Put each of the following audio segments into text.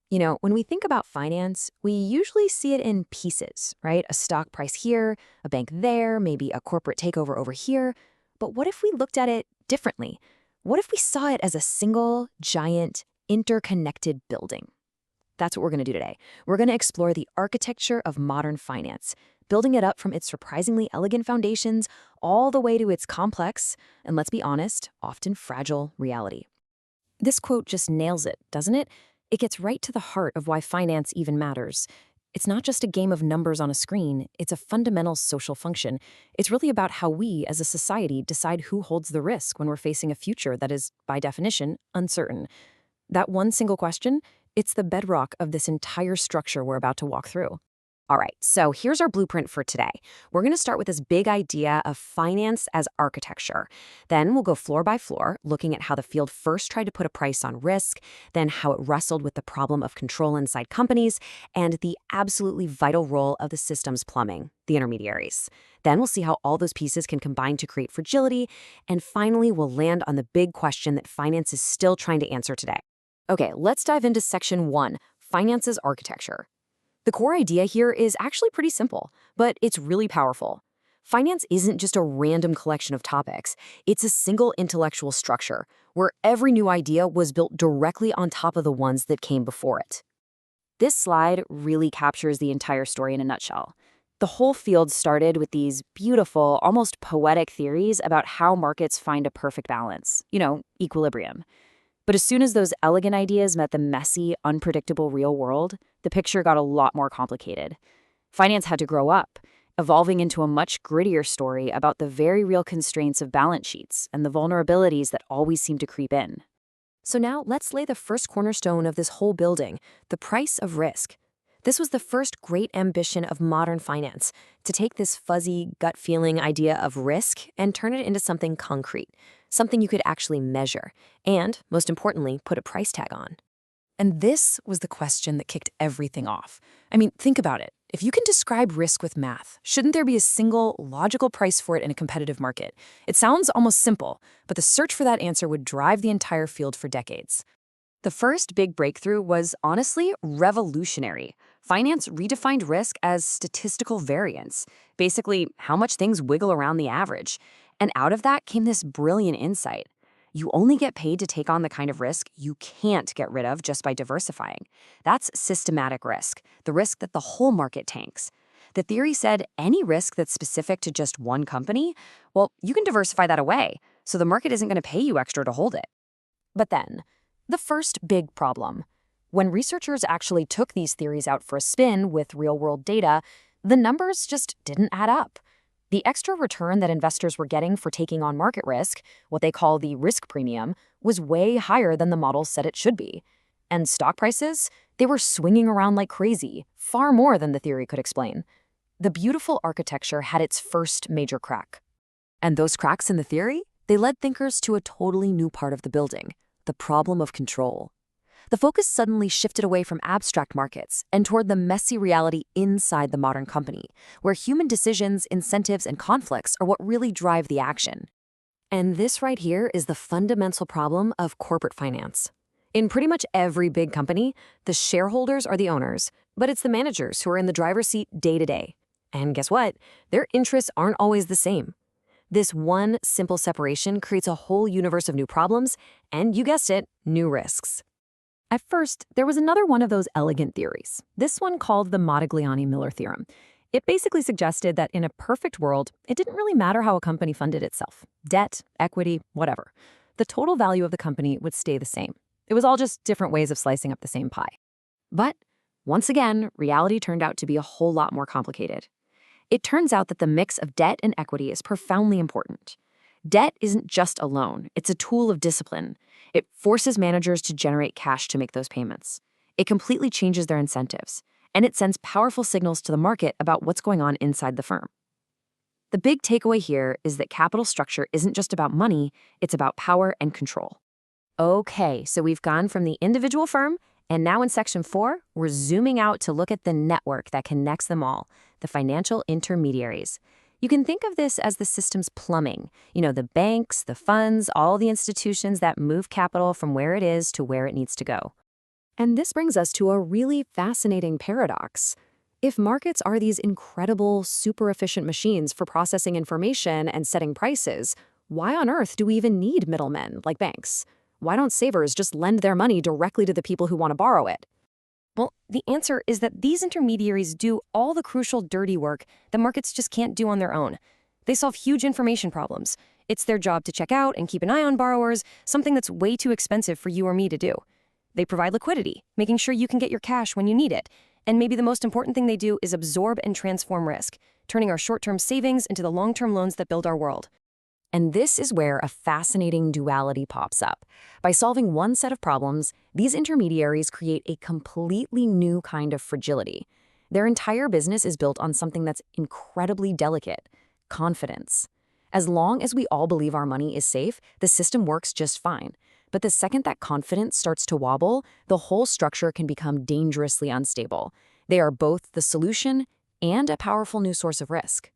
When we think about finance, we usually see it in pieces, right? A stock price here, a bank there, maybe a corporate takeover over here. But what if we looked at it differently? What if we saw it as a single, giant, interconnected building? That's what we're going to do today. We're going to explore the architecture of modern finance, building it up from its surprisingly elegant foundations all the way to its complex, and let's be honest, often fragile reality. This quote just nails it, doesn't it? It gets right to the heart of why finance even matters. It's not just a game of numbers on a screen, it's a fundamental social function. It's really about how we, as a society, decide who holds the risk when we're facing a future that is, by definition, uncertain. That one single question, it's the bedrock of this entire structure we're about to walk through. All right, so here's our blueprint for today. We're going to start with this big idea of finance as architecture. Then we'll go floor by floor, looking at how the field first tried to put a price on risk, then how it wrestled with the problem of control inside companies, and the absolutely vital role of the system's plumbing, the intermediaries. Then we'll see how all those pieces can combine to create fragility, and finally we'll land on the big question that finance is still trying to answer today. Okay, let's dive into section 1, finance's architecture. The core idea here is actually pretty simple, but it's really powerful. Finance isn't just a random collection of topics. It's a single intellectual structure where every new idea was built directly on top of the ones that came before it. This slide really captures the entire story in a nutshell. The whole field started with these beautiful, almost poetic theories about how markets find a perfect balance, equilibrium. But as soon as those elegant ideas met the messy, unpredictable real world, the picture got a lot more complicated. Finance had to grow up, evolving into a much grittier story about the very real constraints of balance sheets and the vulnerabilities that always seem to creep in. So now let's lay the first cornerstone of this whole building, the price of risk. This was the first great ambition of modern finance, to take this fuzzy, gut-feeling idea of risk and turn it into something concrete, something you could actually measure, and, most importantly, put a price tag on. And this was the question that kicked everything off. I mean, think about it. If you can describe risk with math, shouldn't there be a single, logical price for it in a competitive market? It sounds almost simple, but the search for that answer would drive the entire field for decades. The first big breakthrough was, honestly, revolutionary. Finance redefined risk as statistical variance, basically how much things wiggle around the average. And out of that came this brilliant insight. You only get paid to take on the kind of risk you can't get rid of just by diversifying. That's systematic risk, the risk that the whole market tanks. The theory said any risk that's specific to just one company, well, you can diversify that away, so the market isn't going to pay you extra to hold it. But then, the first big problem. When researchers actually took these theories out for a spin with real-world data, the numbers just didn't add up. The extra return that investors were getting for taking on market risk, what they call the risk premium, was way higher than the models said it should be. And stock prices, they were swinging around like crazy, far more than the theory could explain. The beautiful architecture had its first major crack. And those cracks in the theory, they led thinkers to a totally new part of the building, the problem of control. The focus suddenly shifted away from abstract markets and toward the messy reality inside the modern company, where human decisions, incentives, and conflicts are what really drive the action. And this right here is the fundamental problem of corporate finance. In pretty much every big company, the shareholders are the owners, but it's the managers who are in the driver's seat day to day. And guess what? Their interests aren't always the same. This one simple separation creates a whole universe of new problems, and you guessed it, new risks. At first, there was another one of those elegant theories, this one called the Modigliani-Miller theorem. It basically suggested that in a perfect world, it didn't really matter how a company funded itself. Debt, equity, whatever. The total value of the company would stay the same. It was all just different ways of slicing up the same pie. But, once again, reality turned out to be a whole lot more complicated. It turns out that the mix of debt and equity is profoundly important. Debt isn't just a loan, it's a tool of discipline. It forces managers to generate cash to make those payments. It completely changes their incentives, and it sends powerful signals to the market about what's going on inside the firm. The big takeaway here is that capital structure isn't just about money, it's about power and control. Okay, so we've gone from the individual firm, and now in section 4, we're zooming out to look at the network that connects them all, the financial intermediaries. You can think of this as the system's plumbing. The banks, the funds, all the institutions that move capital from where it is to where it needs to go. And this brings us to a really fascinating paradox. If markets are these incredible, super efficient machines for processing information and setting prices, why on earth do we even need middlemen like banks? Why don't savers just lend their money directly to the people who want to borrow it? Well, the answer is that these intermediaries do all the crucial dirty work that markets just can't do on their own. They solve huge information problems. It's their job to check out and keep an eye on borrowers, something that's way too expensive for you or me to do. They provide liquidity, making sure you can get your cash when you need it. And maybe the most important thing they do is absorb and transform risk, turning our short-term savings into the long-term loans that build our world. And this is where a fascinating duality pops up. By solving one set of problems, these intermediaries create a completely new kind of fragility. Their entire business is built on something that's incredibly delicate: confidence. As long as we all believe our money is safe, the system works just fine. But the second that confidence starts to wobble, the whole structure can become dangerously unstable. They are both the solution and a powerful new source of risk.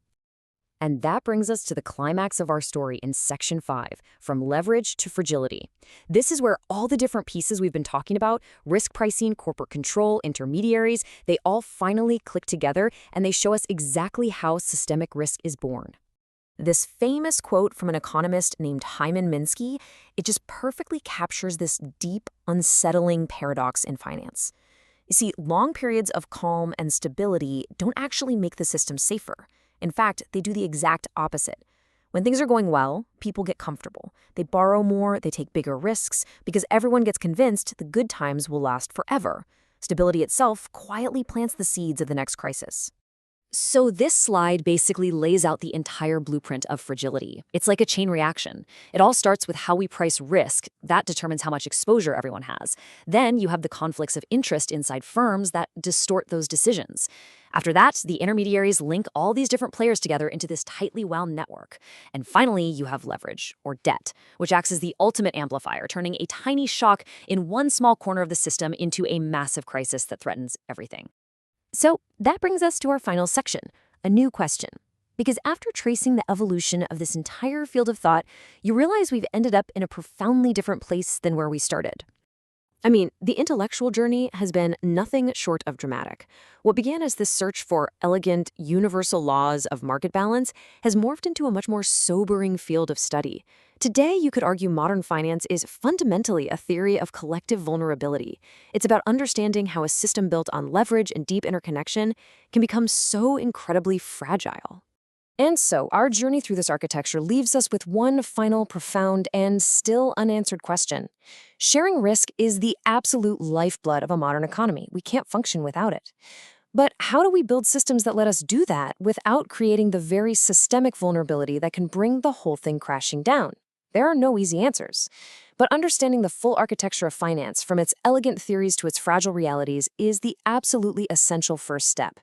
And that brings us to the climax of our story in Section 5, from leverage to fragility. This is where all the different pieces we've been talking about, risk pricing, corporate control, intermediaries, they all finally click together, and they show us exactly how systemic risk is born. This famous quote from an economist named Hyman Minsky, it just perfectly captures this deep, unsettling paradox in finance. You see, long periods of calm and stability don't actually make the system safer. In fact, they do the exact opposite. When things are going well, people get comfortable. They borrow more, they take bigger risks, because everyone gets convinced the good times will last forever. Stability itself quietly plants the seeds of the next crisis. So this slide basically lays out the entire blueprint of fragility. It's like a chain reaction. It all starts with how we price risk. That determines how much exposure everyone has. Then you have the conflicts of interest inside firms that distort those decisions. After that, the intermediaries link all these different players together into this tightly wound network. And finally, you have leverage, or debt, which acts as the ultimate amplifier, turning a tiny shock in one small corner of the system into a massive crisis that threatens everything. So that brings us to our final section, a new question. Because after tracing the evolution of this entire field of thought, you realize we've ended up in a profoundly different place than where we started. I mean, the intellectual journey has been nothing short of dramatic. What began as this search for elegant, universal laws of market balance has morphed into a much more sobering field of study. Today, you could argue modern finance is fundamentally a theory of collective vulnerability. It's about understanding how a system built on leverage and deep interconnection can become so incredibly fragile. And so, our journey through this architecture leaves us with one final, profound, and still unanswered question. Sharing risk is the absolute lifeblood of a modern economy. We can't function without it. But how do we build systems that let us do that without creating the very systemic vulnerability that can bring the whole thing crashing down? There are no easy answers. But understanding the full architecture of finance, from its elegant theories to its fragile realities, is the absolutely essential first step.